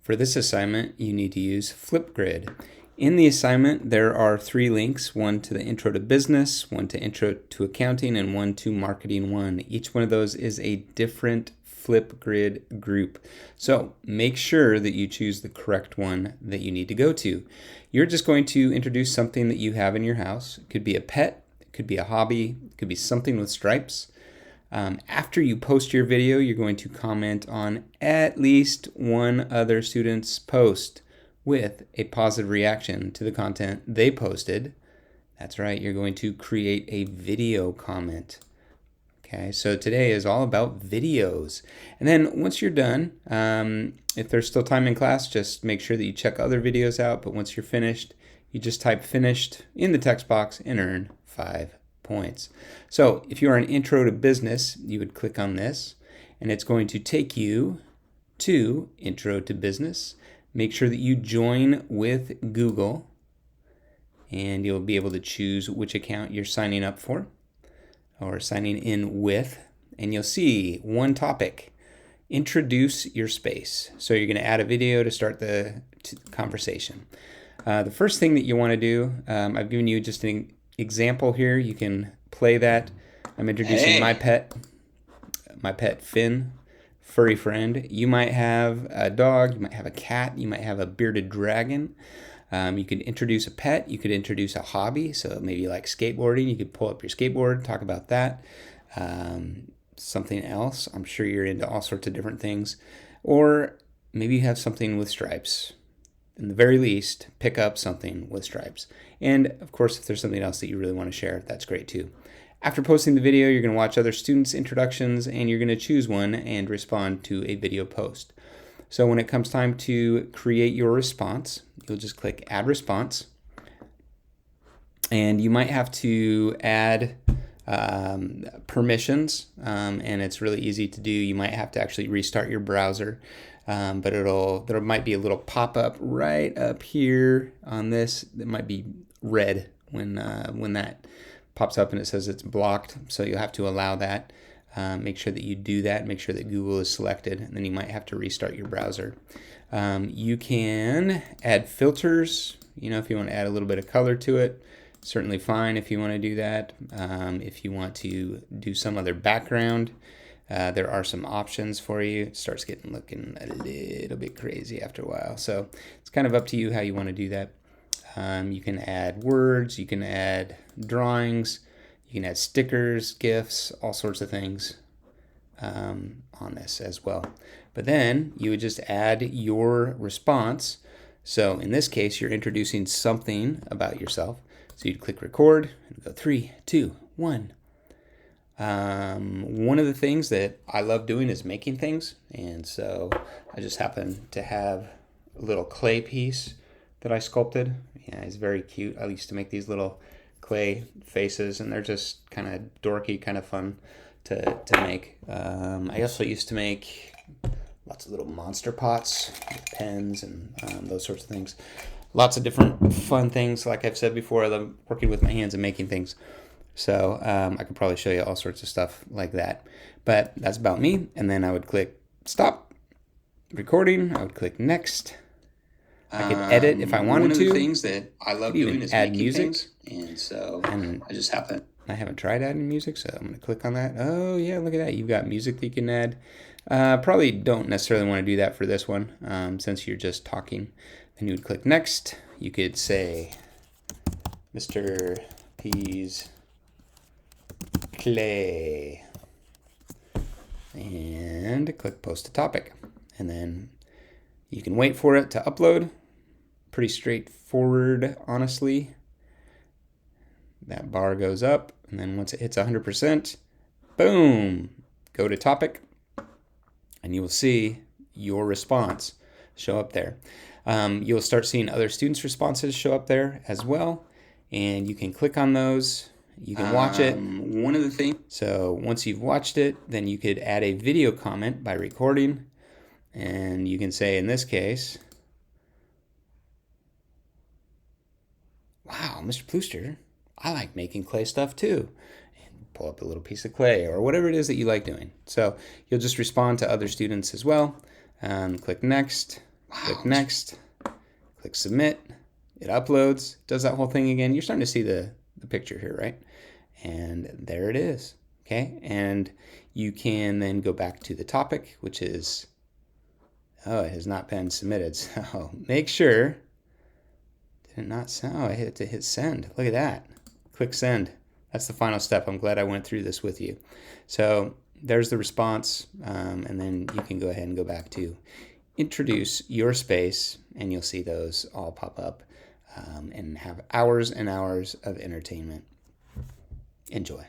For this assignment, you need to use Flipgrid. In the assignment, there are 3 links, one to the Intro to Business, one to Intro to Accounting, and one to Marketing 1. Each one of those is a different Flipgrid group. So make sure that you choose the correct one that you need to go to. You're just going to introduce something that you have in your house. It could be a pet, it could be a hobby, it could be something with stripes. After you post your video, you're going to comment on at least one other student's post with a positive reaction to the content they posted. That's right, you're going to create a video comment. Okay, so today is all about videos. And then once you're done, if there's still time in class, just make sure that you check other videos out. But once you're finished, you just type finished in the text box and earn 5 points. So if you're an Intro to Business, you would click on this and it's going to take you to Intro to Business. Make sure that you join with Google and you'll be able to choose which account you're signing up for or signing in with, and you'll see one topic: introduce your space. So you're going to add a video to start the conversation. The first thing that you want to do, I've given you just an example here. You can play that. I'm introducing my pet Finn, furry friend. You might have a dog, you might have a cat, you might have a bearded dragon. You could introduce a pet, you could introduce a hobby, so maybe like skateboarding. You could pull up your skateboard, talk about that. Something else, I'm sure you're into all sorts of different things. Or maybe you have something with stripes. In the very least, pick up something with stripes. And of course, if there's something else that you really want to share, that's great too. After posting the video, you're going to watch other students' introductions and you're going to choose one and respond to a video post. So when it comes time to create your response, you'll just click Add Response. And you might have to add permissions, and it's really easy to do. You might have to actually restart your browser, but there might be a little pop-up right up here on this that might be red when that pops up and it says it's blocked. So you'll have to allow that. Make sure that you do that. Make sure that Google is selected, and then you might have to restart your browser. You can add filters. If you want to add a little bit of color to it, certainly fine if you want to do that. If you want to do some other background, there are some options for you. It starts looking a little bit crazy after a while. So it's kind of up to you how you want to do that. You can add words, you can add drawings, you can add stickers, GIFs, all sorts of things on this as well. But then you would just add your response. So in this case, you're introducing something about yourself. So you'd click record and go 3, 2, 1. One of the things that I love doing is making things. And so I just happen to have a little clay piece that I sculpted. Yeah, it's very cute. I used to make these little clay faces, and they're just kind of dorky, kind of fun to make. I also used to make lots of little monster pots with pens and those sorts of things. Lots of different fun things. Like I've said before, I love working with my hands and making things. So I could probably show you all sorts of stuff like that. But that's about me. And then I would click stop recording. I would click next. I could edit if I wanted to. One of the things that I love doing is add making music. things, and so I just happen. I haven't tried adding music, so I'm going to click on that. Oh yeah, look at that. You've got music that you can add. Probably don't necessarily want to do that for this one, since you're just talking. Then you would click next. You could say Mr. P's clay, and click post a topic, and then you can wait for it to upload. Pretty straightforward, honestly. That bar goes up, and then once it hits 100%, boom, go to topic, and you will see your response show up there. You'll start seeing other students' responses show up there as well, and you can click on those. You can watch it. One of the things. So once you've watched it, then you could add a video comment by recording, and you can say, in this case, wow, Mr. Plooster, I like making clay stuff too. And pull up a little piece of clay or whatever it is that you like doing. So you'll just respond to other students as well. Click next, Click next, click submit. It uploads, does that whole thing again. You're starting to see the picture here, right? And there it is, okay? And you can then go back to the topic, which is, oh, it has not been submitted. So make sure, did it not send? Oh, I hit to hit send. Look at that. Click send. That's the final step. I'm glad I went through this with you. So there's the response, and then you can go ahead and go back to introduce your space, and you'll see those all pop up and have hours and hours of entertainment. Enjoy.